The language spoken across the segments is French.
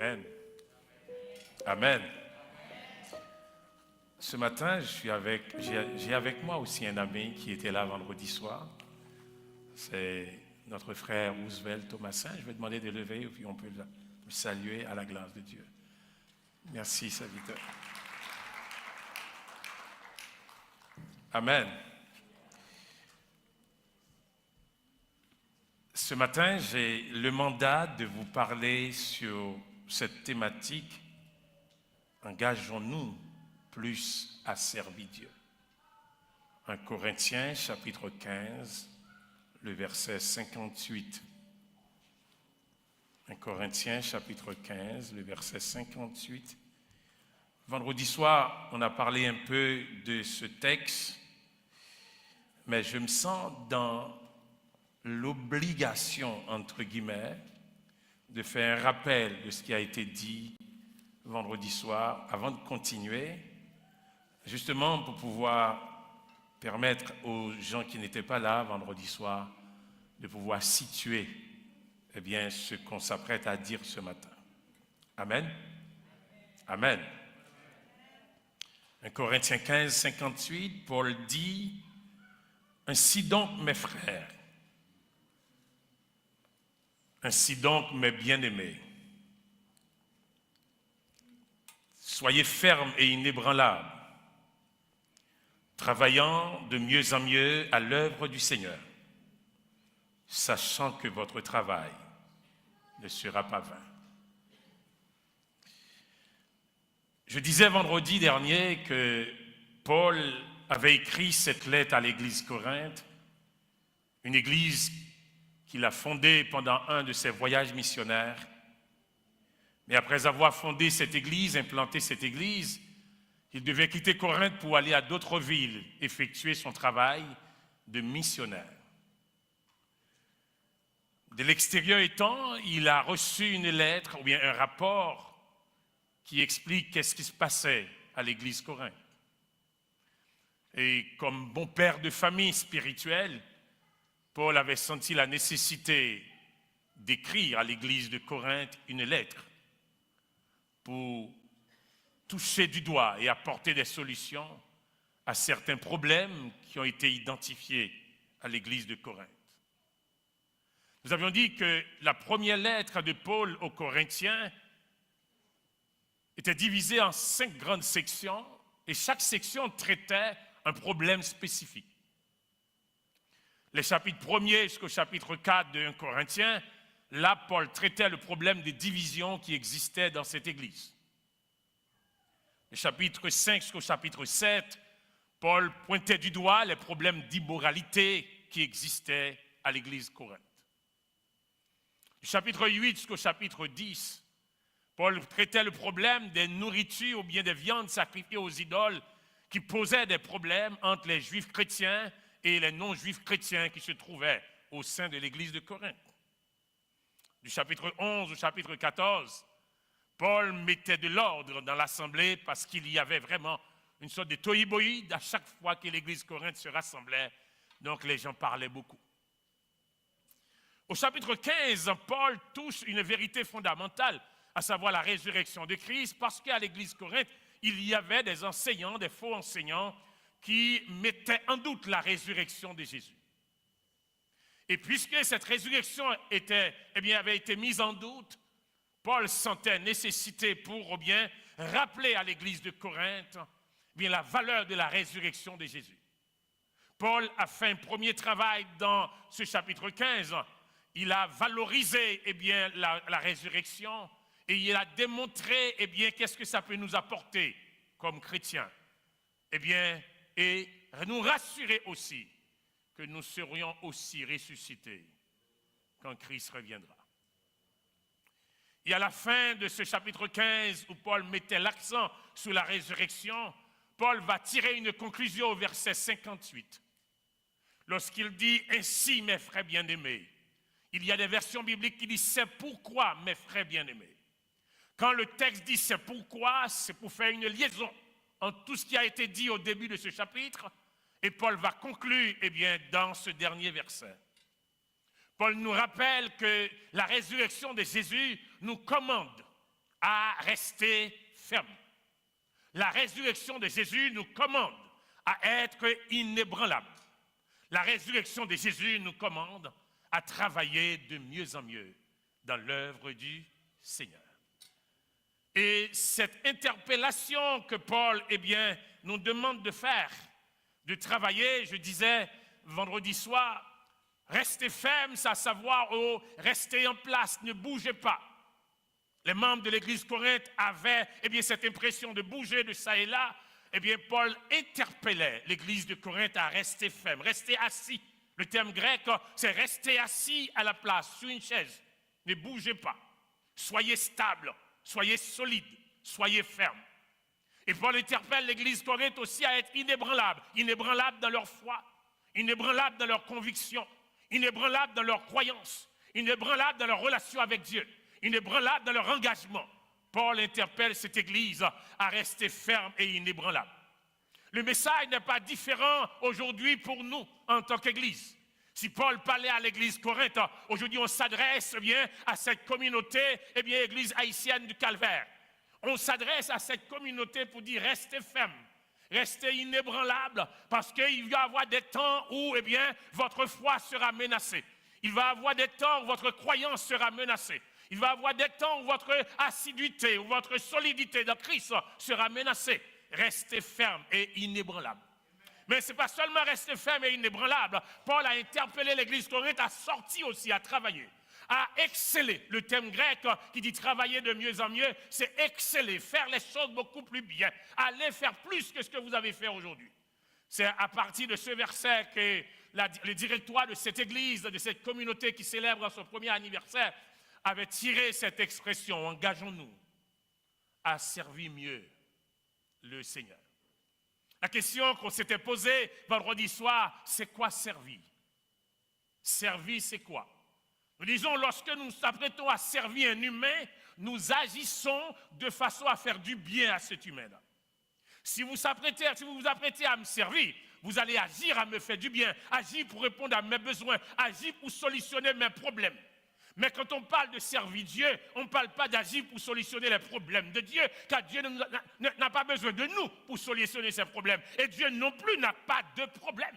Amen. Amen. Ce matin, j'ai avec moi aussi un ami qui était là vendredi soir. C'est notre frère Roosevelt Thomasin. Je vais demander de lever et puis on peut le saluer à la grâce de Dieu. Merci, serviteur. Amen. Ce matin, j'ai le mandat de vous parler sur cette thématique. Engageons-nous plus à servir Dieu. 1 Corinthiens, chapitre 15, le verset 58. 1 Corinthiens, chapitre 15, le verset 58. Vendredi soir, on a parlé un peu de ce texte, mais je me sens dans l'obligation, entre guillemets, de faire un rappel de ce qui a été dit vendredi soir avant de continuer, justement pour pouvoir permettre aux gens qui n'étaient pas là vendredi soir de pouvoir situer ce qu'on s'apprête à dire ce matin. Amen. Amen. 1 Corinthiens 15, 58, Paul dit « Ainsi donc, mes frères, ainsi donc, mes bien-aimés, soyez fermes et inébranlables, travaillant de mieux en mieux à l'œuvre du Seigneur, sachant que votre travail ne sera pas vain. » Je disais vendredi dernier que Paul avait écrit cette lettre à l'église Corinthe, une église qu'il a fondée pendant un de ses voyages missionnaires. Mais après avoir fondé cette église, implanté cette église, il devait quitter Corinthe pour aller à d'autres villes, effectuer son travail de missionnaire. De l'extérieur étant, il a reçu une lettre ou bien un rapport qui explique qu'est-ce qui se passait à l'église Corinthe. Et comme bon père de famille spirituelle, Paul avait senti la nécessité d'écrire à l'église de Corinthe une lettre pour toucher du doigt et apporter des solutions à certains problèmes qui ont été identifiés à l'église de Corinthe. Nous avions dit que la première lettre de Paul aux Corinthiens était divisée en 5 grandes sections et chaque section traitait un problème spécifique. Les chapitres 1er jusqu'au chapitre 4 de 1 Corinthiens, là, Paul traitait le problème des divisions qui existaient dans cette église. Les chapitres 5 jusqu'au chapitre 7, Paul pointait du doigt les problèmes d'immoralité qui existaient à l'église Corinthe. Du chapitre 8 jusqu'au chapitre 10, Paul traitait le problème des nourritures ou bien des viandes sacrifiées aux idoles qui posaient des problèmes entre les juifs chrétiens et les non-juifs chrétiens qui se trouvaient au sein de l'église de Corinthe. Du chapitre 11 au chapitre 14, Paul mettait de l'ordre dans l'assemblée parce qu'il y avait vraiment une sorte de tohu-bohu à chaque fois que l'église de Corinthe se rassemblait. Donc les gens parlaient beaucoup. Au chapitre 15, Paul touche une vérité fondamentale, à savoir la résurrection de Christ, parce qu'à l'église de Corinthe, il y avait des enseignants, des faux enseignants, qui mettaient en doute la résurrection de Jésus. Et puisque cette résurrection avait été mise en doute, Paul sentait nécessité pour rappeler à l'église de Corinthe la valeur de la résurrection de Jésus. Paul a fait un premier travail dans ce chapitre 15. Il a valorisé la résurrection et il a démontré qu'est-ce que ça peut nous apporter comme chrétiens. Et nous rassurer aussi que nous serions aussi ressuscités quand Christ reviendra. Et à la fin de ce chapitre 15, où Paul mettait l'accent sur la résurrection, Paul va tirer une conclusion au verset 58. Lorsqu'il dit « Ainsi, mes frères bien-aimés », il y a des versions bibliques qui disent « C'est pourquoi, mes frères bien-aimés ». Quand le texte dit « C'est pourquoi », c'est pour faire une liaison entre tout ce qui a été dit au début de ce chapitre, et Paul va conclure dans ce dernier verset. Paul nous rappelle que la résurrection de Jésus nous commande à rester ferme. La résurrection de Jésus nous commande à être inébranlables. La résurrection de Jésus nous commande à travailler de mieux en mieux dans l'œuvre du Seigneur. Et cette interpellation que Paul, nous demande de faire, de travailler, je disais vendredi soir, restez fermes, c'est à savoir, restez en place, ne bougez pas. Les membres de l'église Corinthe avaient cette impression de bouger de ça et là. Paul interpellait l'église de Corinthe à rester ferme, rester assis. Le terme grec, c'est rester assis à la place, sur une chaise. Ne bougez pas. Soyez stable, soyez solide, soyez ferme. Et Paul interpelle l'église Corinthe aussi à être inébranlable. Inébranlable dans leur foi, inébranlable dans leurs convictions, inébranlable dans leurs croyances, inébranlable dans leur relation avec Dieu, inébranlable dans leur engagement. Paul interpelle cette église à rester ferme et inébranlable. Le message n'est pas différent aujourd'hui pour nous en tant qu'église. Si Paul parlait à l'église Corinthe, aujourd'hui on s'adresse à cette communauté, église haïtienne du Calvaire. On s'adresse à cette communauté pour dire restez ferme, restez inébranlable, parce qu'il va y avoir des temps où votre foi sera menacée. Il va y avoir des temps où votre croyance sera menacée. Il va y avoir des temps où votre assiduité, où votre solidité dans Christ sera menacée. Restez ferme et inébranlable. Mais ce n'est pas seulement rester ferme et inébranlable. Paul a interpellé l'église Corinthe à sortir aussi, à travailler, à exceller. Le terme grec qui dit travailler de mieux en mieux, c'est exceller, faire les choses beaucoup plus bien, aller faire plus que ce que vous avez fait aujourd'hui. C'est à partir de ce verset que le directoire de cette église, de cette communauté qui célèbre son premier anniversaire, avait tiré cette expression, engageons-nous à servir mieux le Seigneur. La question qu'on s'était posée vendredi soir, c'est quoi servir? Servir, c'est quoi? Nous disons, lorsque nous nous apprêtons à servir un humain, nous agissons de façon à faire du bien à cet humain-là. Si vous vous apprêtez à me servir, vous allez agir à me faire du bien, agir pour répondre à mes besoins, agir pour solutionner mes problèmes. Mais quand on parle de servir Dieu, on ne parle pas d'agir pour solutionner les problèmes de Dieu, car Dieu n'a pas besoin de nous pour solutionner ses problèmes. Et Dieu non plus n'a pas de problème.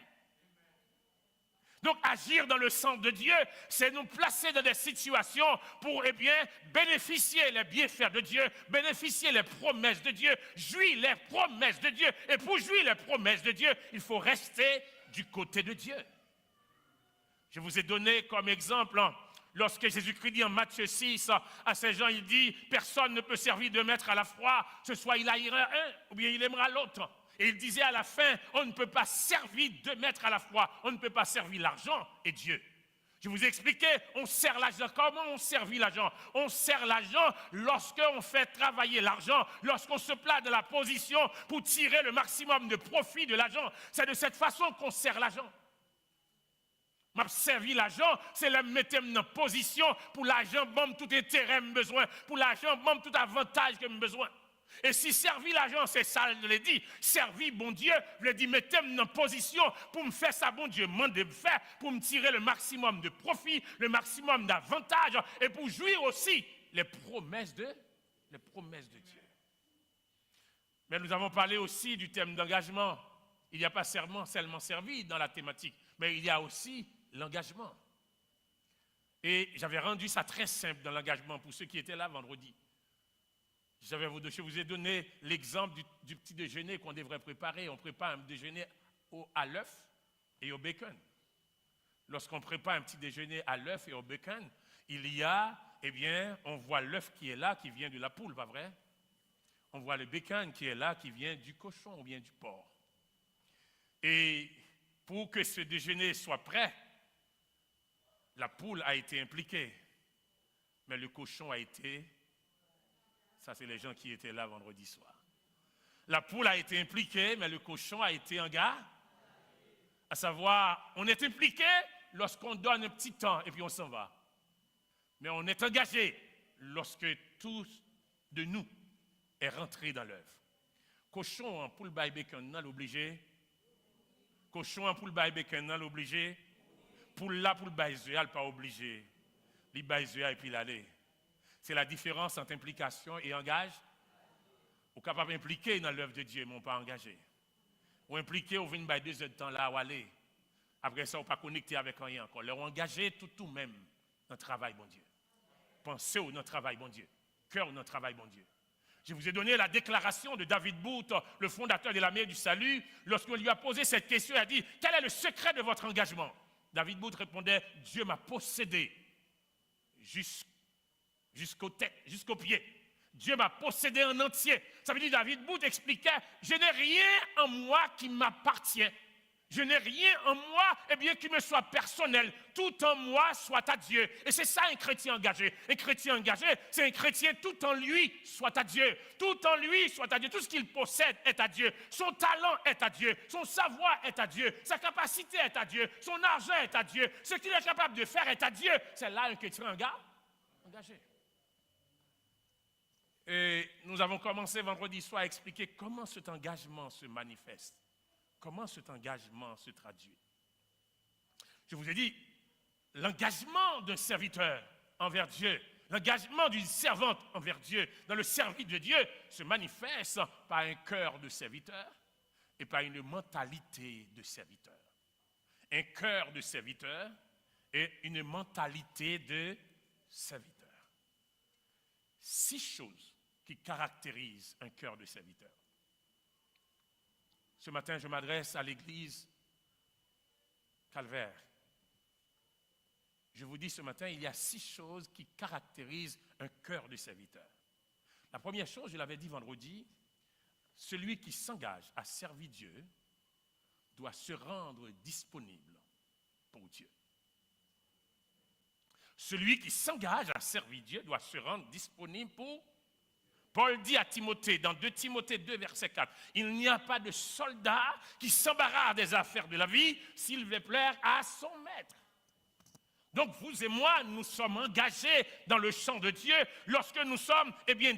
Donc agir dans le sens de Dieu, c'est nous placer dans des situations pour bénéficier les bienfaits de Dieu, bénéficier les promesses de Dieu, jouir les promesses de Dieu. Et pour jouir les promesses de Dieu, il faut rester du côté de Dieu. Je vous ai donné comme exemple, lorsque Jésus-Christ dit en Matthieu 6 à ces gens, il dit « Personne ne peut servir deux maîtres à la fois, ce soit il haïra un ou bien il aimera l'autre. » Et il disait à la fin, on ne peut pas servir deux maîtres à la fois, on ne peut pas servir l'argent et Dieu. Je vous ai expliqué, on sert l'argent. Comment on servit l'argent? On sert l'argent lorsqu'on fait travailler l'argent, lorsqu'on se place dans la position pour tirer le maximum de profit de l'argent. C'est de cette façon qu'on sert l'argent. M'a servi l'argent, c'est le mettre dans position pour l'argent, bon tout intérêt que j'ai besoin, pour l'argent, bon tout avantage que j'ai besoin. Et si servir l'argent, c'est ça, je l'ai dit, servir bon Dieu, je l'ai dit, mettez-moi dans position pour me faire ça, bon Dieu, m'en de me faire, pour me tirer le maximum de profit, le maximum d'avantage, et pour jouir aussi les promesses de Dieu. Mais nous avons parlé aussi du thème d'engagement. Il n'y a pas seulement servi dans la thématique, mais il y a aussi l'engagement. Et j'avais rendu ça très simple dans l'engagement pour ceux qui étaient là vendredi. Je vous ai donné l'exemple du petit déjeuner qu'on devrait préparer. On prépare un déjeuner à l'œuf et au bacon. Lorsqu'on prépare un petit déjeuner à l'œuf et au bacon, il y a, on voit l'œuf qui est là, qui vient de la poule, pas vrai? On voit le bacon qui est là, qui vient du cochon ou bien du porc. Et pour que ce déjeuner soit prêt, la poule a été impliquée, mais le cochon a été... Ça, c'est les gens qui étaient là vendredi soir. La poule a été impliquée, mais le cochon a été engagé. À savoir, on est impliqué lorsqu'on donne un petit temps et puis on s'en va. Mais on est engagé lorsque tout de nous est rentré dans l'œuvre. Cochon en poule by bacon, non l'obligé. Cochon en poule by bacon, non l'obligé. Poule là, poule by zéal, pas obligé. Li by zéal et puis l'aller. C'est la différence entre implication et engage. Ou capable d'impliquer dans l'œuvre de Dieu, mais pas engagé. Ou impliqué, ou venir 2 heures de temps là, ou aller. Après ça, on pas connecté avec rien encore. Leur engagé tout même dans le travail, bon Dieu. Pensez au notre travail, bon Dieu. Cœur au notre travail, bon Dieu. Je vous ai donné la déclaration de David Booth, le fondateur de l'Armée du Salut. Lorsqu'on lui a posé cette question, il a dit, quel est le secret de votre engagement? David Booth répondait, Dieu m'a possédé jusqu'aux têtes, jusqu'aux pieds. Dieu m'a possédé en entier. Ça veut dire, David Booth expliquait, je n'ai rien en moi qui m'appartient. Je n'ai rien en moi, qui me soit personnel. Tout en moi soit à Dieu. Et c'est ça un chrétien engagé. Un chrétien engagé, c'est un chrétien tout en lui soit à Dieu. Tout en lui soit à Dieu. Tout ce qu'il possède est à Dieu. Son talent est à Dieu. Son savoir est à Dieu. Sa capacité est à Dieu. Son argent est à Dieu. Ce qu'il est capable de faire est à Dieu. C'est là un chrétien engagé. Et nous avons commencé vendredi soir à expliquer comment cet engagement se manifeste. Comment cet engagement se traduit. Je vous ai dit, l'engagement d'un serviteur envers Dieu, l'engagement d'une servante envers Dieu, dans le service de Dieu, se manifeste par un cœur de serviteur et par une mentalité de serviteur. Un cœur de serviteur et une mentalité de serviteur. 6 choses qui caractérisent un cœur de serviteur. Ce matin, je m'adresse à l'église Calvaire. Je vous dis ce matin, il y a 6 choses qui caractérisent un cœur de serviteur. La première chose, je l'avais dit vendredi, celui qui s'engage à servir Dieu doit se rendre disponible pour Dieu. Celui qui s'engage à servir Dieu doit se rendre disponible pour Paul dit à Timothée, dans 2 Timothée 2, verset 4, « Il n'y a pas de soldat qui s'embarrasse des affaires de la vie s'il veut plaire à son maître. » Donc vous et moi, nous sommes engagés dans le champ de Dieu lorsque nous sommes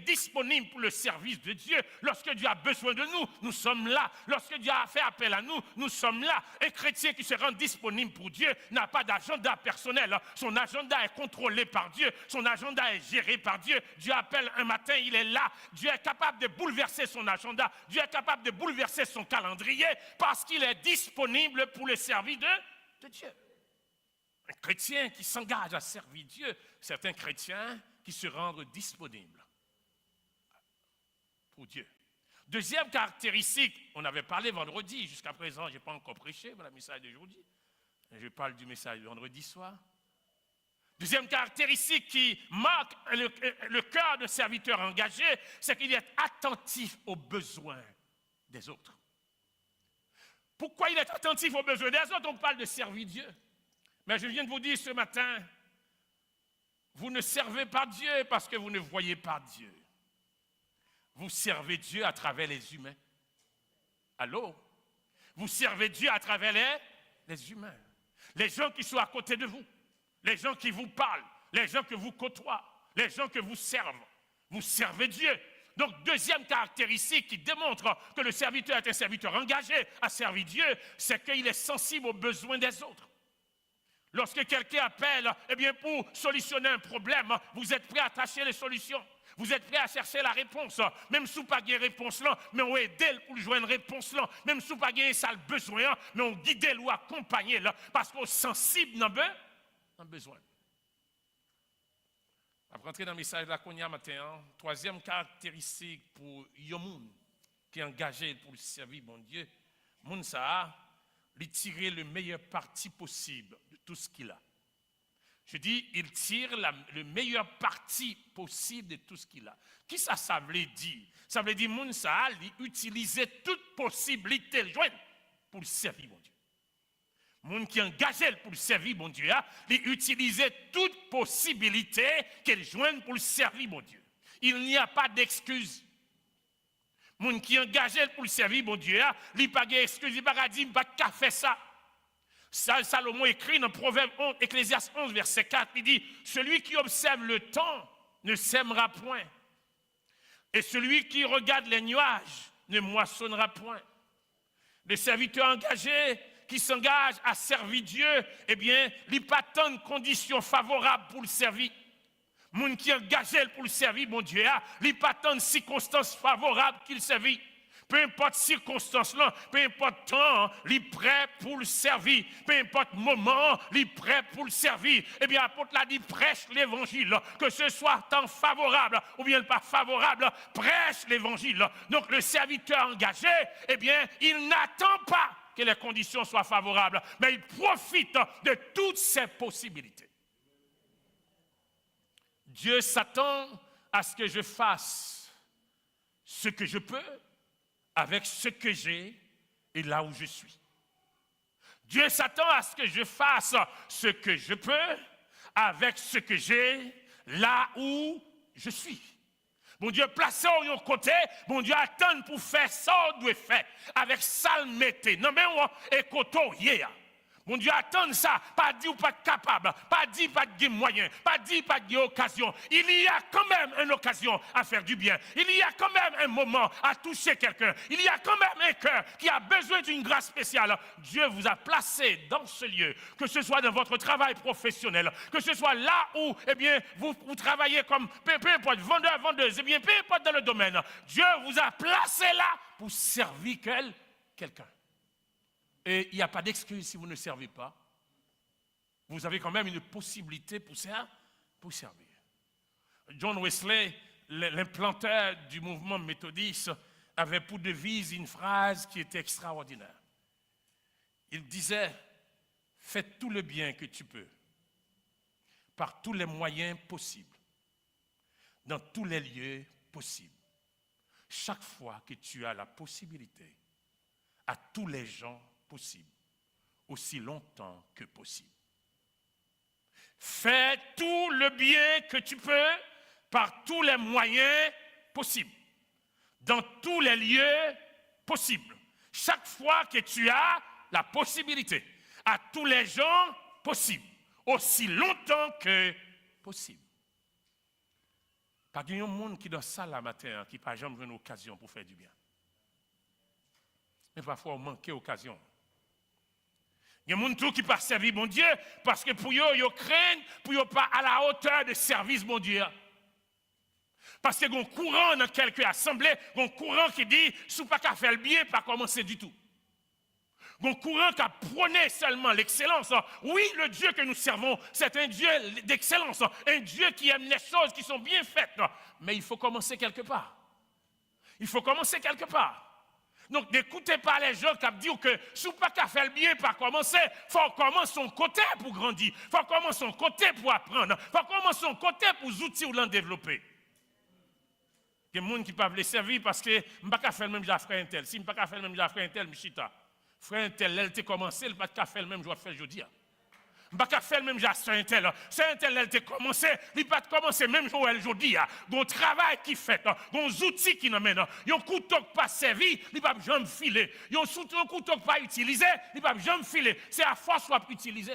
disponibles pour le service de Dieu. Lorsque Dieu a besoin de nous, nous sommes là. Lorsque Dieu a fait appel à nous, nous sommes là. Un chrétien qui se rend disponible pour Dieu n'a pas d'agenda personnel. Son agenda est contrôlé par Dieu. Son agenda est géré par Dieu. Dieu appelle un matin, il est là. Dieu est capable de bouleverser son agenda. Dieu est capable de bouleverser son calendrier parce qu'il est disponible pour le service de Dieu. Un chrétien qui s'engage à servir Dieu, c'est un chrétien qui se rend disponible pour Dieu. Deuxième caractéristique, on avait parlé vendredi, jusqu'à présent, je n'ai pas encore prêché pour le message d'aujourd'hui. Je parle du message de vendredi soir. Deuxième caractéristique qui marque le cœur d'un serviteur engagé, c'est qu'il est attentif aux besoins des autres. Pourquoi il est attentif aux besoins des autres? On parle de servir Dieu. Mais je viens de vous dire ce matin, vous ne servez pas Dieu parce que vous ne voyez pas Dieu. Vous servez Dieu à travers les humains. Allô? Vous servez Dieu à travers les humains. Les gens qui sont à côté de vous, les gens qui vous parlent, les gens que vous côtoient, les gens que vous servent. Vous servez Dieu. Donc, deuxième caractéristique qui démontre que le serviteur est un serviteur engagé à servir Dieu, c'est qu'il est sensible aux besoins des autres. Lorsque quelqu'un appelle, pour solutionner un problème, vous êtes prêt à tâcher les solutions. Vous êtes prêt à chercher la réponse. Même si vous n'avez pas de réponse là, mais on aide pour joindre une réponse là. Même si vous n'avez pas ça le besoin, mais on guide ou accompagne là. Parce qu'on est sensible dans le besoin. Après entrer dans le message de la Konya matin, troisième caractéristique pour Yomoun, qui est engagé pour le servir bon Dieu, moun ça il tire le meilleur parti possible de tout ce qu'il a. Je dis, il tire le meilleur parti possible de tout ce qu'il a. Qui ça veut dire? Ça veut dire, moun ça, il utilisait toute possibilité de joindre pour le servir, mon Dieu. Moun qui engagé pour le servir, mon Dieu, il utilisait toute possibilité qu'elle joigne pour le servir, mon Dieu. Il n'y a pas d'excuse. Moun qui engagé pour le servir, mon Dieu, il n'y a pas d'excuse, il n'y a pas de dire, il n'y a pas faire ça. Salomon écrit dans Proverbe 11, Ecclésiaste 11, verset 4, il dit, celui qui observe le temps ne sèmera point. Et celui qui regarde les nuages ne moissonnera point. Le serviteur engagé qui s'engage à servir Dieu, il n'y a pas tant de conditions favorables pour le servir. Moun qui engagé pour le servir, mon Dieu, il n'y a pas tant de circonstances favorables qu'il servit. Peu importe circonstances là, peu importe temps, il est prêt pour le servir. Peu importe moment, il est prêt pour le servir. Eh bien, l'apôtre l'a dit, prêche l'évangile. Que ce soit temps favorable ou bien pas favorable, prêche l'évangile. Donc, le serviteur engagé, eh bien, il n'attend pas que les conditions soient favorables, mais il profite de toutes ces possibilités. Dieu s'attend à ce que je fasse ce que je peux, avec ce que j'ai et là où je suis. Dieu s'attend à ce que je fasse ce que je peux avec ce que j'ai là où je suis. Bon Dieu, placé au yon côté, bon Dieu, attend pour faire ça on doit faire. Avec ça le mettez. Non mais on est côté hier. Mon Dieu, attend ça, pas dit ou pas capable, pas dit pas de moyen, pas dit pas de occasion. Il y a quand même une occasion à faire du bien. Il y a quand même un moment à toucher quelqu'un. Il y a quand même un cœur qui a besoin d'une grâce spéciale. Dieu vous a placé dans ce lieu, que ce soit dans votre travail professionnel, que ce soit là où eh bien, vous travaillez comme peu importe, vendeur, vendeuse, eh bien, peu importe dans le domaine. Dieu vous a placé là pour servir quelqu'un. Et il n'y a pas d'excuse si vous ne servez pas. Vous avez quand même une possibilité pour servir. John Wesley, l'implanteur du mouvement méthodiste, avait pour devise une phrase qui était extraordinaire. Il disait, fais tout le bien que tu peux, par tous les moyens possibles, dans tous les lieux possibles. Chaque fois que tu as la possibilité, à tous les gens possible, aussi longtemps que possible. Fais tout le bien que tu peux par tous les moyens possibles, dans tous les lieux possibles. Chaque fois que tu as la possibilité, à tous les gens possibles, aussi longtemps que possible. Pas de monde qui dans ça la matin qui n'a jamais une occasion pour faire du bien. Mais parfois on manque d'occasion. Il y a des gens qui ne pas servir mon Dieu parce que pour eux, ils craignent pour eux pas à la hauteur de service mon Dieu. Parce qu'il y a un courant dans quelques assemblées, un courant qui dit, si vous pas qu'à faire le bien, pas commencer du tout. Un courant qui prône seulement l'excellence. Oui, le Dieu que nous servons, c'est un Dieu d'excellence, un Dieu qui aime les choses qui sont bien faites. Mais il faut commencer quelque part. Il faut commencer quelque part. Donc, n'écoutez pas les gens qui disent que si vous pas qu'à faire le bien, pas commencer, il faut commencer son côté pour grandir, il faut commencer son côté pour apprendre, il faut commencer son côté pour outils ou l'en développer. Il y a des gens qui ne peuvent les servir parce que je ne peux pas faire le même job frère un tel. Si je ne peux pas faire le même job frère un tel, Michita. Frère un tel, elle a commencé, il ne peut pas faire le même job frère aujourd'hui. Je ne peux pas faire le même job frère un tel. C'est un tel, elle a commencé, il ne peut pas commencer le même job aujourd'hui. Il y a un travail qui fait, il y a des outils qui nous mènent. Il y a un couteau qui pas servi, il ne peut pas jamais filer. Il y a un couteau qui pas utilisé, il ne peut pas jamais filer. C'est à force qu'on va utiliser.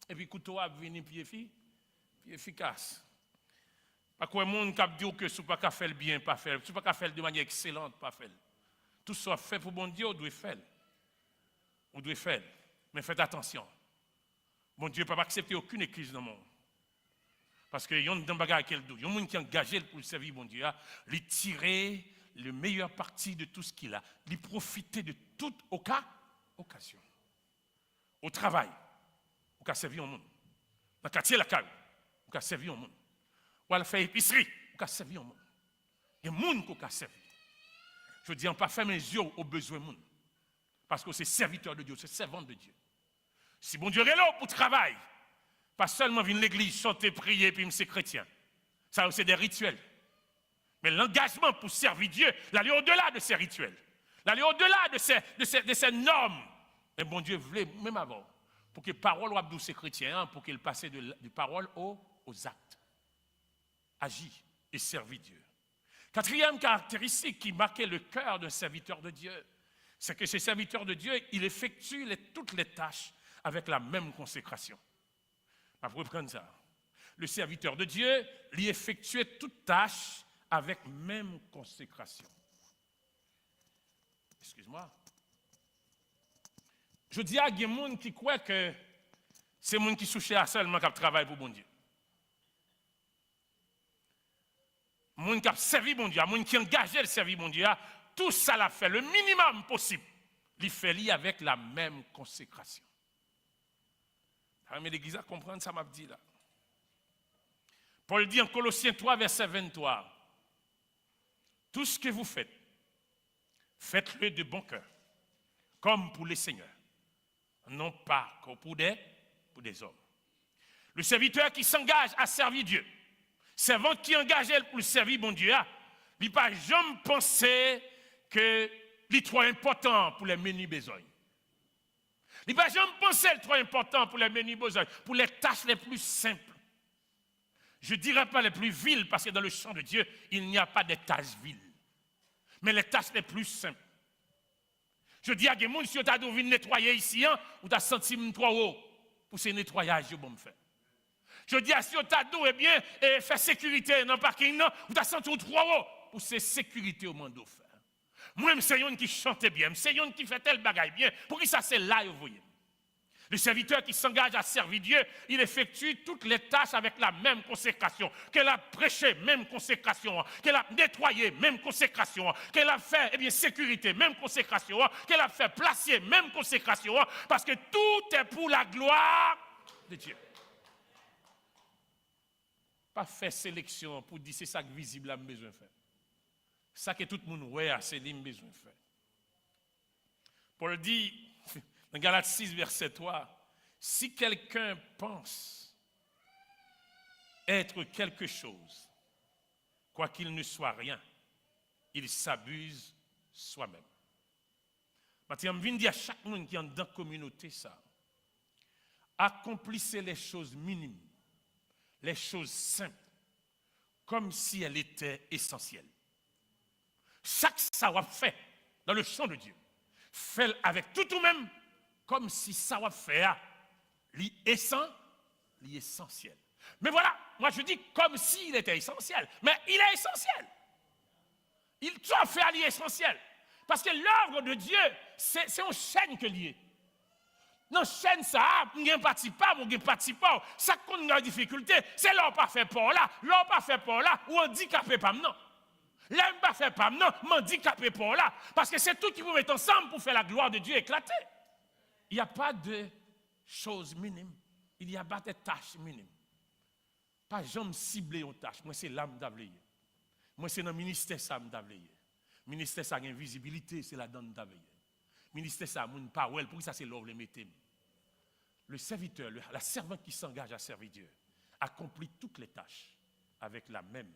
Et puis le couteau va venir plus efficace. Pas quoi monde qui dit que si vous pas faire le bien, pas faire. Si vous pas faire de manière excellente, pas faire. Tout ce fait pour bon Dieu, on doit faire. On doit faire. Mais faites attention. Bon Dieu ne peut pas accepter aucune église dans le monde. Parce qu'il y a un bagage qui est le monde qui est engagé pour le servir, bon Dieu, il tirer le meilleur parti de tout ce qu'il a. Il profiter de toute occasion. Au travail, on peut servir au monde. Dans le quartier, la caille, on peut servir au monde. Ou à la faire épicerie, on peut servir au monde. Il y a des gens qui peut servir. Je veux dire, on ne peut pas fermer les yeux aux besoins du monde. Parce que c'est serviteur de Dieu, c'est servant de Dieu. Si bon Dieu est là pour travail, pas seulement venir l'église, chanter, prier, puis c'est chrétien. Ça, c'est des rituels. Mais l'engagement pour servir Dieu, l'aller au-delà de ces rituels, l'aller au-delà de ces normes. Et bon Dieu voulait, même avant, pour que les paroles soient douces et chrétiens, pour qu'il passe de paroles aux actes. Agir et servir Dieu. Quatrième caractéristique qui marquait le cœur d'un serviteur de Dieu, c'est que ce serviteur de Dieu, il effectue toutes les tâches avec la même consécration. On va reprendre ça. Le serviteur de Dieu, il effectuait toute tâche avec même consécration. Excuse-moi. Je dis à des gens qui croient que c'est les gens qui souchent à seulement qui travaillent pour bon Dieu. monde qui a servi mon Dieu, monde qui engagé le servir mon Dieu, tout ça l'a fait le minimum possible. Il fait lui avec la même consécration. Mais l'Église a comprendre ça m'a dit là. Paul dit en Colossiens 3, verset 23, tout ce que vous faites, faites-le de bon cœur, comme pour les seigneurs, non pas pour des hommes. Le serviteur qui s'engage à servir Dieu, servant qui engage pour servir mon Dieu, il n'a pas jamais pensé que c'est trop important pour les menus besognes. Il n'a pas jamais pensé que c'est trop important pour les menus besognes, pour les tâches les plus simples. Je ne dirais pas les plus viles, parce que dans le champ de Dieu, il n'y a pas de tâches viles. Mais les tâches les plus simples. Je dis à des gens, si tu as dû nettoyer ici, ou tu as senti trop haut pour ce nettoyage que je faire. Je dis à si tu as dû faire sécurité dans le parking, ou tu as senti trop haut pour ce sécurité au monde faire. Moi, c'est un qui chante bien, c'est un qui fait tel bagaille bien. Pour qui ça, c'est là, vous voyez. Le serviteur qui s'engage à servir Dieu, il effectue toutes les tâches avec la même consécration. Qu'elle a prêché, même consécration. Qu'elle a nettoyé, même consécration. Qu'elle a fait sécurité, même consécration. Qu'elle a fait placer, même consécration. Parce que tout est pour la gloire de Dieu. Pas faire sélection pour dire c'est ça que visible a besoin de faire. Ça que tout le monde voit, c'est ce qu'il a besoin de faire. Paul dit, dans Galates 6, verset 3, si quelqu'un pense être quelque chose, quoi qu'il ne soit rien, il s'abuse soi-même. Maintenant, je viens dire à chaque monde qui est dans la communauté ça, accomplissez les choses minimes, les choses simples, comme si elles étaient essentielles. Chaque ça va fait dans le champ de Dieu, fait avec tout ou même, comme si ça va faire l'essentiel. Mais voilà, moi je dis comme s'il était essentiel. Mais il est essentiel. Il doit faire l'essentiel. Parce que l'œuvre de Dieu, c'est une chaîne que lié. Non, chaîne ça, on ne participe pas, on ne participe pas. Ça qu'on a des difficultés, c'est là pas fait pour là, là pas fait pour là, ou handicapé pas non. Là pas fait pas non, handicapé pour là. Parce que c'est tout qui vous met ensemble pour faire la gloire de Dieu éclater. Il n'y a pas de choses minimes. Il n'y a pas de tâches minimes. Pas jamais ciblé aux tâches. Moi, c'est l'âme d'avléyer. Moi, c'est dans le ministère ça d'avléyer. Le ministère ça a une visibilité, c'est la donne d'avléyer. Le ministère ça a une parole, pour ça c'est l'œuvre le métier. Le serviteur, la servante qui s'engage à servir Dieu, accomplit toutes les tâches avec la même,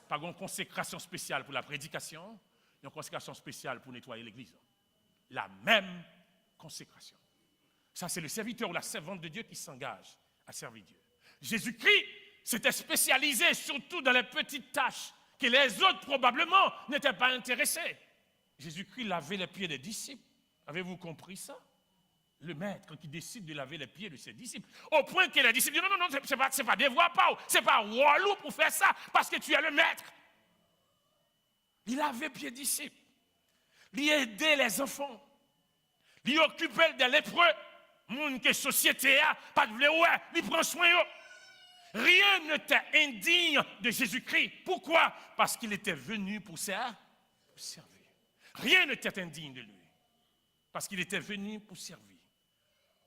pas une consécration spéciale pour la prédication, une consécration spéciale pour nettoyer l'église. La même consécration. Ça, c'est le serviteur ou la servante de Dieu qui s'engage à servir Dieu. Jésus-Christ s'était spécialisé surtout dans les petites tâches que les autres probablement n'étaient pas intéressés. Jésus-Christ lavait les pieds des disciples. Avez-vous compris ça? Le maître qui décide de laver les pieds de ses disciples. Au point que les disciples disent non, c'est pas devoir pas, c'est pas walou pour faire ça, parce que tu es le maître. Il lavait les pieds des disciples. Il aidait les enfants. Il occupait des lépreux. Moun que société a, pas de vle ouais, il prend soin yo. Rien n'était indigne de Jésus-Christ. Pourquoi? Parce qu'il était venu pour servir. Rien n'était indigne de lui. Parce qu'il était venu pour servir.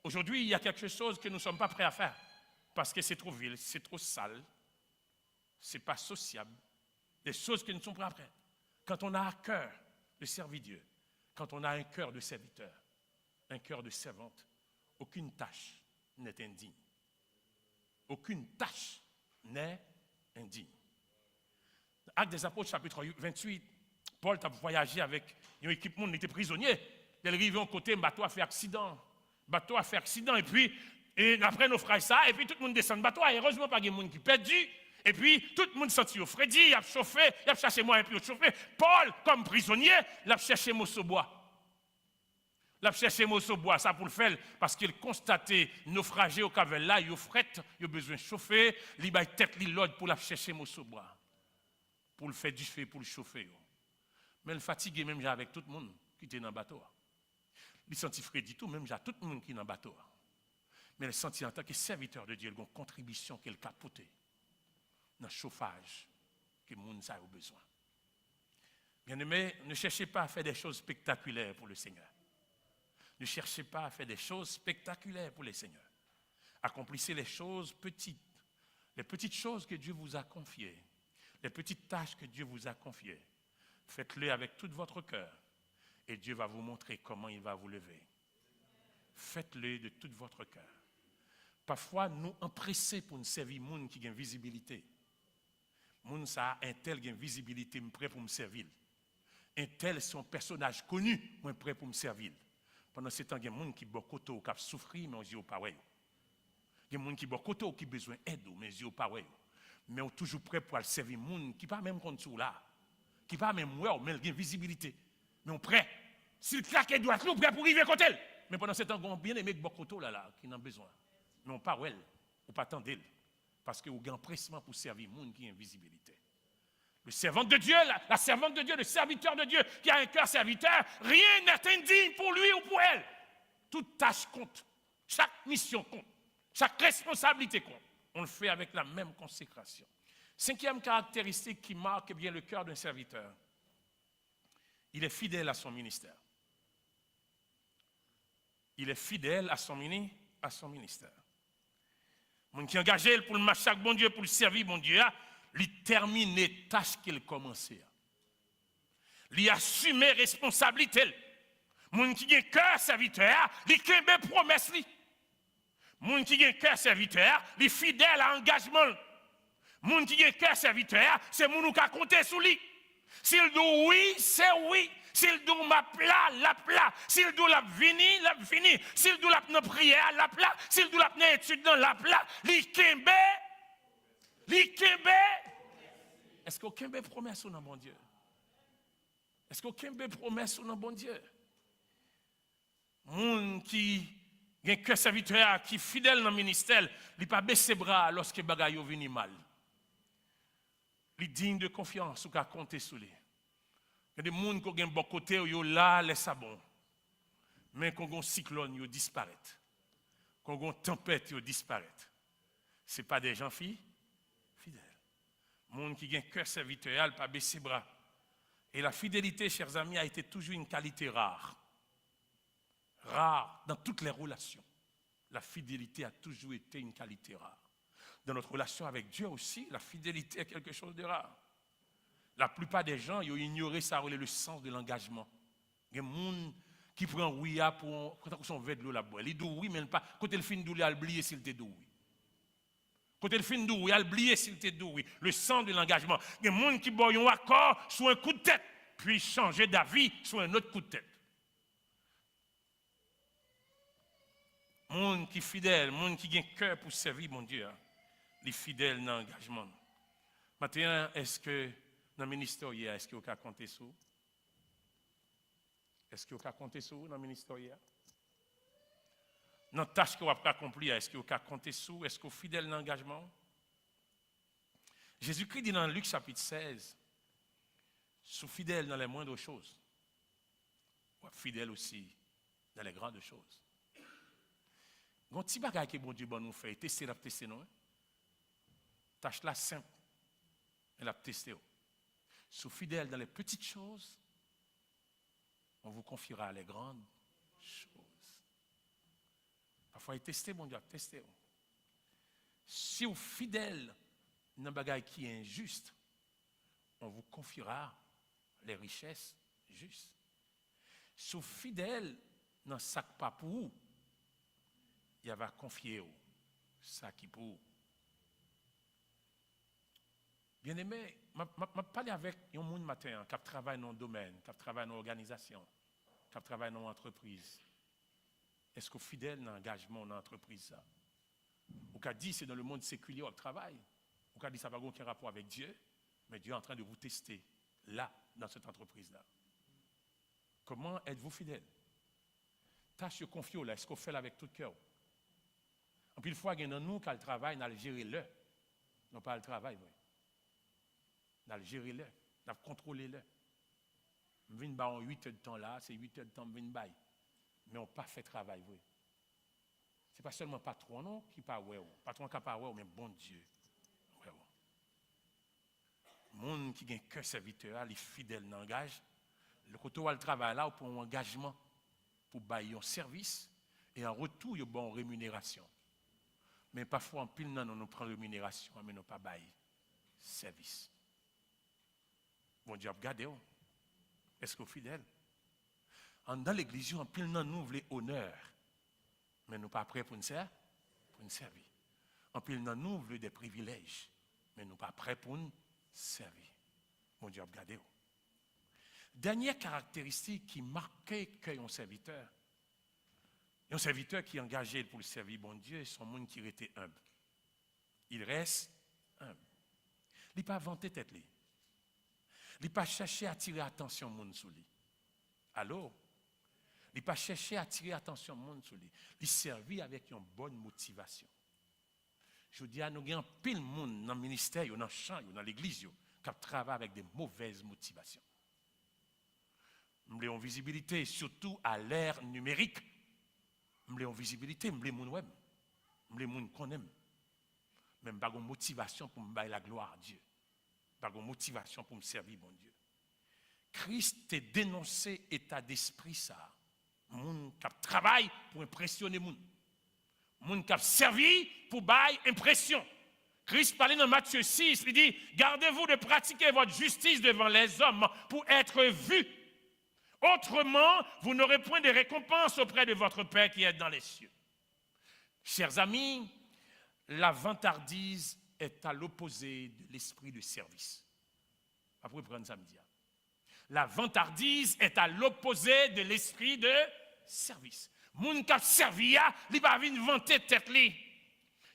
Aujourd'hui, il y a quelque chose que nous ne sommes pas prêts à faire. Parce que c'est trop vil, c'est trop sale, c'est pas sociable. Des choses que nous ne sommes pas prêts. Quand on a un cœur de servir Dieu, quand on a un cœur de serviteur, un cœur de servante, aucune tâche n'est indigne. Aucune tâche n'est indigne. Actes des Apôtres, chapitre 28, Paul a voyagé avec une équipe, il était prisonnier. Il est arrivé à côté, le bateau a fait accident. Et puis, après naufrage ça, et puis tout le monde descend le bateau. Et heureusement, pas de monde qui perdu. Et puis, tout le monde senti au Freddy, il a chauffé, il a cherché moi et puis il a chauffé. Paul, comme prisonnier, il a cherché Mossobois. Il a cherché Mossobois, ça pour le faire, parce qu'il constatait naufragé au cavel là, il a fret, il a besoin de chauffer, il a tête l'autre pour la chercher Mossobois. Pour le faire du feu, pour le chauffer. Mais il fatigué même avec tout le monde qui était dans le bateau. Il sentit Freddy tout, même tout le monde qui est dans le bateau. mais elle senti en tant que serviteur de Dieu, elle a une contribution qu'elle capote dans le chauffage que le monde a besoin. Bien-aimés, ne cherchez pas à faire des choses spectaculaires pour le Seigneur. Ne cherchez pas à faire des choses spectaculaires pour le Seigneur. Accomplissez les choses petites, les petites choses que Dieu vous a confiées, les petites tâches que Dieu vous a confiées. Faites-les avec tout votre cœur et Dieu va vous montrer comment il va vous lever. Faites-le de tout votre cœur. Parfois, nous empressés pour nous servir les gens qui ont une visibilité. Les gens un tel qui a une visibilité, je suis prêt pour me servir. Un tel, c'est un personnage connu, je suis prêt pour me servir. Pendant ce temps, il y a des gens qui ont souffert, mais ils n'ont pas. Il y a des gens qui ont besoin d'aide, mais ils n'ont pas. Mais ils sont toujours prêts pour aller servir les gens qui ne sont pas même contre là, qui ne sont pas même mais ils ont une visibilité. Mais ils sont prêts. S'ils claquent les doigts, ils sont prêts pour arriver contre elle. Mais pendant ce temps, ils ont bien aimé Bokoto là, qui en a besoin. Mais on pas elle, on pas attendre elle. Parce que vous avez un pressement pour servir les gens qui ont une visibilité. Le servant de Dieu, la servante de Dieu, le serviteur de Dieu qui a un cœur serviteur, rien n'est indigne pour lui ou pour elle. Toute tâche compte, chaque mission compte, chaque responsabilité compte. On le fait avec la même consécration. Cinquième caractéristique qui marque bien le cœur d'un serviteur, il est fidèle à son ministère. Il est fidèle à son ministère. Mon qui est engagé pour le marcher avec bon Dieu, pour le servir bon Dieu, il termine les tâches qu'il a commencées. Il assume les responsabilités. Mon qui a un cœur serviteur, il a une promesse. Mon qui a un cœur serviteur, il est fidèle à l'engagement. Mon qui a un cœur serviteur, c'est mon qui a compté sur lui. S'il dit oui, c'est oui. S'il dit ma plat, la plat. S'il dit la vini, la vini. S'il dit la prière, la plat. S'il dit la étude dans la plat. L'ikembe. Est-ce qu'aucun promesse dans bon Dieu? Est-ce qu'aucun promesse dans bon Dieu? Moun qui a un cœur serviteur, qui est fidèle dans le ministère, il ne pas baisser bras lorsque les bagailles viennent mal. Il est digne de confiance, ou qu'à compter sur lui. Il y a des gens qui ont un bon côté, ils sont là, les sabons. Mais quand ils ont un cyclone, ils disparaissent. Quand ils ont une tempête, ils disparaissent. Ce ne sont pas des gens fidèles. Les gens qui ont un cœur serviteur, ils ne pas baisser bras. Et la fidélité, chers amis, a été toujours une qualité rare. Rare dans toutes les relations. La fidélité a toujours été une qualité rare. Dans notre relation avec Dieu aussi, la fidélité est quelque chose de rare. La plupart des gens, ils ont ignoré ça, le sens de l'engagement. Il y a des gens qui prennent oui pour son verre de l'eau là-bas. Ils disent oui, mais pas. Quand il finit de l'eau, il oublié s'il te dit oui. Quand il finit de l'eau, il oublié s'il te dit oui. Le sens de l'engagement. Il y a des gens qui ont un accord sur un coup de tête, puis changer d'avis sur un autre coup de tête. Monde qui est fidèle, monde qui a un cœur pour servir mon Dieu, les fidèles dans l'engagement. Maintenant, est-ce que dans le ministère, est-ce qu'il y a compter sur? Est-ce qu'il y a compter sur dans le ministère? Dans la tâche qu'on va accomplir, est-ce qu'il y a compter sur? Est-ce qu'il y a fidèle dans l'engagement? Jésus-Christ dit dans Luc chapitre 16, sois fidèle dans les moindres choses, ou fidèle aussi dans les grandes choses. Un petit bagage que bon Dieu nous fait, tester la tester non. Tâche là simple. Elle a testé. Sois fidèle dans les petites choses, on vous confiera les grandes choses. Parfois, il testé, bon Dieu, testé. Si vous êtes fidèle dans un bagage qui est injuste, on vous confiera les richesses justes. Si vous êtes fidèle dans ce sac pas pour vous, il va confier ça qui pour. Bien aimé, je parle avec un monde matin qui travaille dans un domaine, qui travaille dans une organisation, qui travaille dans une entreprise. Est-ce que vous êtes fidèle dans l'engagement dans l'entreprise? Ou qu'a dit c'est dans le monde séculier au travail. Ou qu'a dit ça n'a pas aucun rapport avec Dieu, mais Dieu est en train de vous tester là, dans cette entreprise-là. Comment êtes-vous fidèle? Tâche confiée là, est-ce qu'on fait avec tout cœur? En plus, une fois qu'il y a nous qui a le travail, on a le gérer le. Non pas le travail, oui. On a le gérer le, on a contrôler le. On vient en 8 heures de temps là, c'est 8 heures de temps, on vient bailler. Mais on n'a pas fait travail, oui. Ce n'est pas seulement patron non, qui pas ouais, patron qui pas ouais, mais bon Dieu. Ouais. Monde qui a un cœur serviteur, les fidèles n'engagent. Le côté où le travail là pour un engagement, pour bailler un service et en retour, il y a une bonne rémunération. Mais parfois, en pile, nous prenons rémunération, mais nous pas bailler service. Bon Dieu, regardez, est-ce que vous êtes fidèle? Dans l'église, en pile, nous voulons honneur, mais nous pas prêts pour nous servir. En pile, nous voulons des privilèges, mais nous pas prêts pour nous servir. Bon Dieu, regardez. Dernière caractéristique qui marquait qu'un serviteur, un serviteur qui est engagé pour le servir, bon Dieu, c'est un monde qui était humble. Il reste humble. Il n'a pas vanté tête. Il n'a pas cherché à attirer l'attention du monde sur lui. Alors, il n'a pas cherché à attirer l'attention du monde sur lui. Il servit avec une bonne motivation. Je dis à nous, il y a un pile de monde dans le ministère, dans le champ, dans l'église, qui travaille avec des mauvaises motivations. Nous avons une visibilité, surtout à l'ère numérique. Nous avons une visibilité, nous avons une web. Nous avons une qu'on aime. Mais nous n'avons pas de motivation pour me bailler la gloire à Dieu. Nous n'avons pas de motivation pour me servir, bon Dieu. Christ a dénoncé l'état d'esprit, ça. Moun qui travaille pour impressionner moun. Moun qui servi pour bailler impression. Christ parlait dans Matthieu 6, il dit, gardez-vous de pratiquer votre justice devant les hommes pour être vus. Autrement, vous n'aurez point de récompense auprès de votre Père qui est dans les cieux. Chers amis, la vantardise est à l'opposé de l'esprit de service. Après, prendre samedi. La vantardise est à l'opposé de l'esprit de service. Moun qui a servi, il va venir vanter tête li.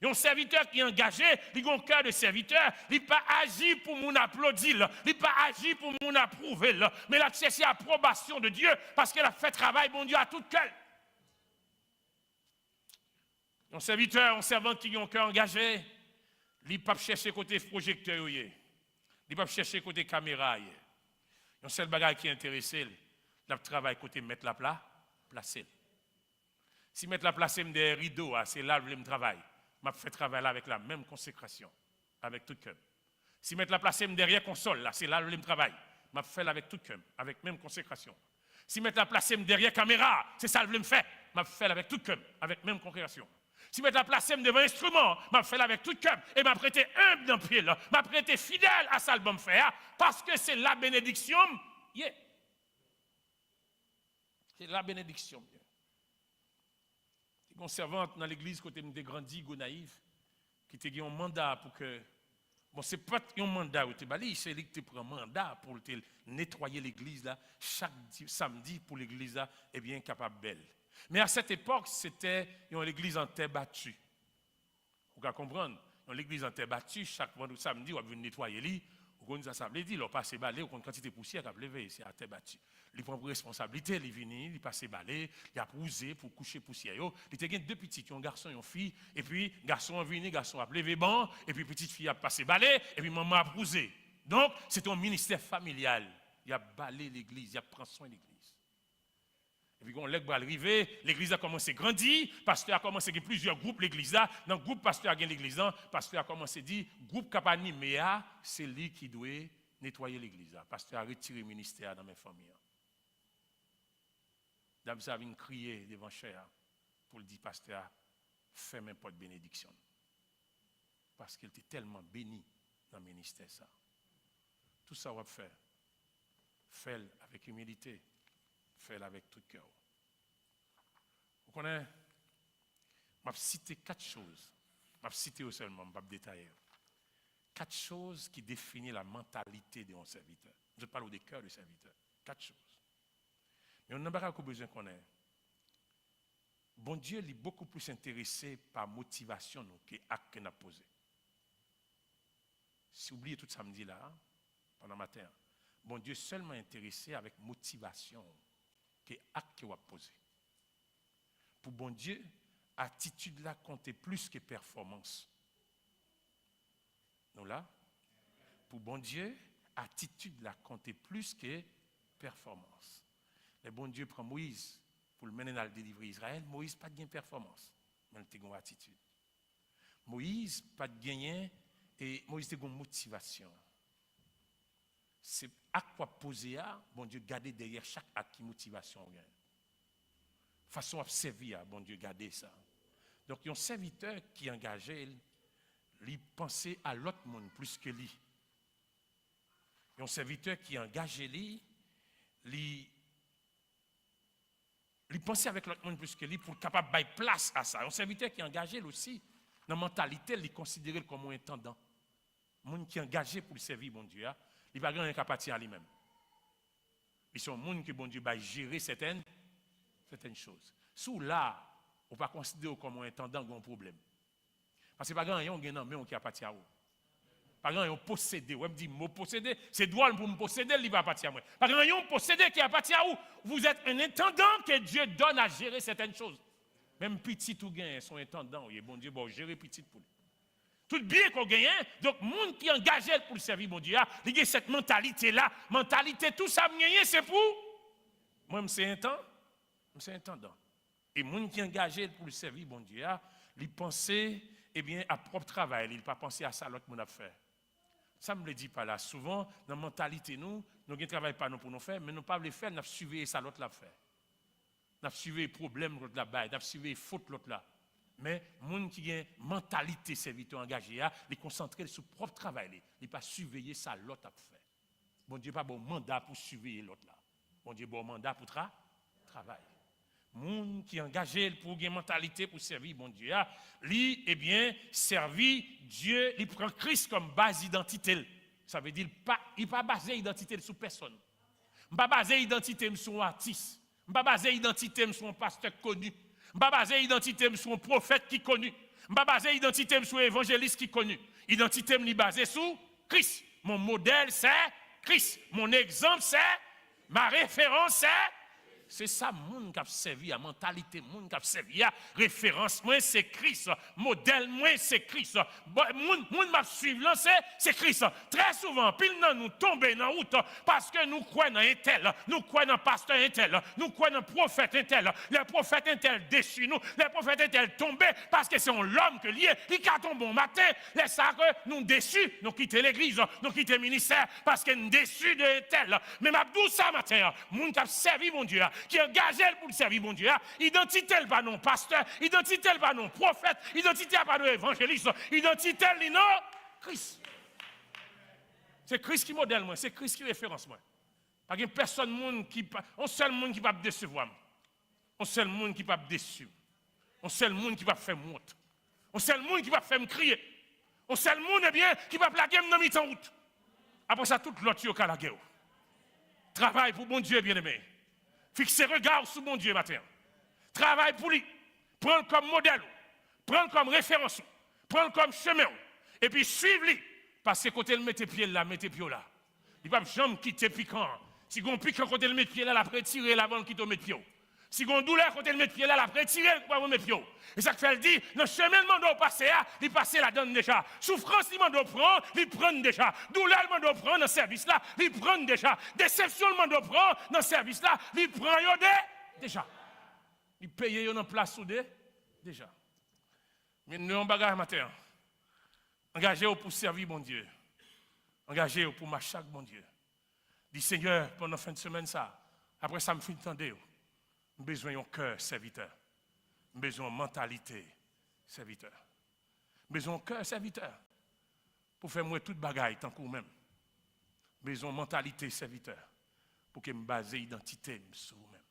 Un serviteur qui est engagé, il a un cœur de serviteur, il n'a pas agi pour mon applaudir, il n'a pas agi pour mon approuver, mais il a cherché l'approbation de Dieu parce qu'il a fait travail, bon Dieu, à tout cœur. Un serviteur, un servant qui a un cœur engagé, il n'a pas cherché côté projecteur, il n'a pas cherché côté caméra. Un seul bagage qui est intéressé, il travaille côté mettre la place. Si mettre la place des rideaux, c'est là où je travaille. Je fais travail là avec la même consécration, avec tout cœur. Si mettre la place derrière console, là, c'est là où je travaille. Je fais avec tout cœur, avec même consécration. Si mettre la place derrière caméra, c'est ça que je fais. Je fais avec tout cœur, avec même consécration. Si mettre la place devant instrument, je fais avec tout cœur et je prêter humble dans le pied là, je prêter fidèle à ça que je fais parce que c'est la bénédiction. Yeah. C'est la bénédiction. Une servante dans l'église côté de grandi, naïf, qui te un mandat pour que bon c'est pas un mandat où tu bali, c'est lui qui te prend un mandat pour te nettoyer l'église là chaque samedi pour l'église là est bien capable belle. Mais à cette époque, c'était une église en terre battue. Vous pouvez comprendre, une église en terre battue, chaque samedi on va venir nettoyer lui. Ça veut dire, il passe balai, ou quantité de poussière qui a levé, c'est à terre battue. Il prend responsabilité, il vient, il passe balai, il a posé pour coucher poussière. Il a deux petits, un garçon et une fille, et puis garçon a venu, garçon a levé bon, et puis petite fille a passé balai, et puis maman a posé. Donc, c'est un ministère familial. Il a balé l'église, il a pris soin de l'église. Et puis, quand l'église est arrivé, l'église a commencé à grandir, pasteur a commencé à avoir plusieurs groupes, l'église là. Dans le groupe pasteur a gagné l'église là, pasteur a commencé à dire, groupe qui a animé, c'est lui qui doit nettoyer l'église là. Pasteur a retiré le ministère dans mes familles. Dame ça vient crier devant cher pour le dire, pasteur, fais même pas de bénédiction. Parce qu'il était tellement béni dans le ministère ça. Tout ça, on va faire. Fais-le avec humilité. Fais-le avec tout cœur. Vous connaissez, je vais citer 4 choses. Je vais citer seulement, je ne vais pas détailler. 4 choses qui définissent la mentalité de un serviteur. Je parle des cœurs du serviteur. 4 choses. Mais on n'a pas besoin qu'on ait. Bon Dieu est beaucoup plus intéressé par motivation que l'acte qu'on a posé. Si vous oubliez tout samedi là, pendant le matin, bon Dieu est seulement intéressé avec motivation que l'acte qu'on a posé. Pour bon Dieu, attitude là compte plus que performance. Nous là, pour bon Dieu, attitude là compte plus que performance. Le bon Dieu prend Moïse pour le mener à délivrer Israël. Moïse n'a pas de performance. mais il a une attitude. Moïse, pas de gagner, et Moïse a une motivation. C'est à quoi poser, bon Dieu, garder derrière chaque acte qui motivation. Façon à servir, bon Dieu, garder ça. Donc, il y a un serviteur qui est engagé, il pense à l'autre monde plus que lui. Il y a un serviteur qui est engagé, il pense avec l'autre monde plus que lui pour être capable de faire place à ça. Un serviteur qui est engagé aussi, dans la mentalité, il est considéré comme un intendant. Un monde qui est engagé pour servir, bon Dieu, il va gagner capacité à lui-même. Ils sont des gens qui, bon Dieu, va gérer certaines choses. Sous là, on ne peut pas considérer comme un intendant qui a un problème. Parce que pas grand yon gen nan men on qui a parti à ou. Pas grand yon possédé, ou me dit mot possédé, c'est droit pour me posséder, il va partir à moi. Pas grand yon possédé qui a parti à ou. Vous êtes un intendant que Dieu donne à gérer certaines choses. Même petit ou gain son intendant, il est bon Dieu bon gérer petit pour lui. Tout bien qu'on gagne, donc monde qui est engagé pour le servir bon Dieu, il y a cette mentalité là, tout ça me gagne c'est pour moi c'est intendant. Et monde qui est engagé pour le servir bon Dieu, il pensait eh bien, à propre travail, il n'a pas pensé à ça, l'autre monde a fait. Ça ne me le dit pas là. Souvent, dans la mentalité, nous ne travaillons pas pour nous faire, mais nous ne pouvons pas le faire, nous suivons ça, l'autre l'a fait. Nous suivons les problèmes, l'autre là-bas, nous suivons les fautes, l'autre là. Mais les gens qui ont une mentalité serviteur engagé, ils sont concentrés sur leur propre travail, ils ne pas surveiller ça, l'autre a fait. Bon Dieu, pas bon mandat pour surveiller l'autre là. Bon Dieu, bon mandat pour travail. Moun qui est engagé pour une mentalité pour servir bon Dieu, lui, eh bien, servir Dieu, il prend Christ comme base identité. Ça veut dire il ne pas basé l'identité sur personne. Il ne pas basé l'identité sur un artiste. Il ne pas basé l'identité sur un pasteur connu. Il ne pas basé l'identité sur un prophète qui est connu. Il ne pas basé l'identité sur un évangéliste qui est connu. L'identité est basée sur Christ. Mon modèle, c'est Christ. Mon exemple, c'est ma référence, c'est ça, moun qui a servi, la mentalité, moun qui a servi, référence, moi c'est Christ, modèle, moi c'est Christ, moun m'a suivi, c'est Christ. Très souvent, pile nous tomber dans la route parce que nous croyons dans un tel, nous croyons dans pasteur un tel, nous croyons dans prophète un tel, les prophètes un tel déçus nous, les prophètes un tel tombés parce que c'est l'homme que lié, il a tombé bon matin, les ça que nous déçus, nous quittons l'église, nous quittons le ministère parce que nous déçus de un tel. Mais m'a dit ça matin, moun qui a servi mon Dieu, qui est engagé pour le servir, mon Dieu. Identité, pas non pasteur, identité, pas non prophète, identité, pas non évangéliste, identité, non Christ. C'est Christ qui modèle moi, c'est Christ qui référence moi. Pas qu'il y a personne, un seul monde qui va me décevoir. Un seul monde qui va me déçu. Un seul monde qui va me faire monter. Un seul monde qui va me faire me crier. Un seul monde, eh bien, qui va plaquer dans mi-temps route. Après ça, toute l'autre, il y a la guerre. Travail pour bon Dieu, bien-aimé. Fixez regard sur mon Dieu matin. Travaille pour lui. Prendre comme modèle. Prendre comme référence. Prendre comme chemin. Et puis suivre lui. Parce que côté le mettez pied là, mettez pied là. Il ne va jamais quitter piquant. Si on pique côté le mettre pied là, après tirer l'avant qui tombe mettre pied. Si on douleur côté le mettre pied là, après tirer pour mettre pied. Et ça fait le dit, dans le cheminement doit passer, il passe la donne déjà. Souffrance il doit prendre, il prend déjà. Douleur il doit prendre dans service là, il prend déjà. Déception il doit prendre dans service là, il prend déjà. Il paye dans place déjà. Mais nous on bagarre matin. Engagez-vous pour servir mon Dieu. Engagez-vous pour marcher avec mon Dieu. Dis Seigneur, pendant la fin de semaine ça, après ça me fait entendre. J'ai besoin d'un cœur serviteur. J'ai besoin d'une mentalité serviteur. J'ai besoin d'un cœur serviteur. Pour faire moi toute bagaille tant que vous-même. J'ai besoin d'une mentalité serviteur. Pour que je base l'identité sur vous-même.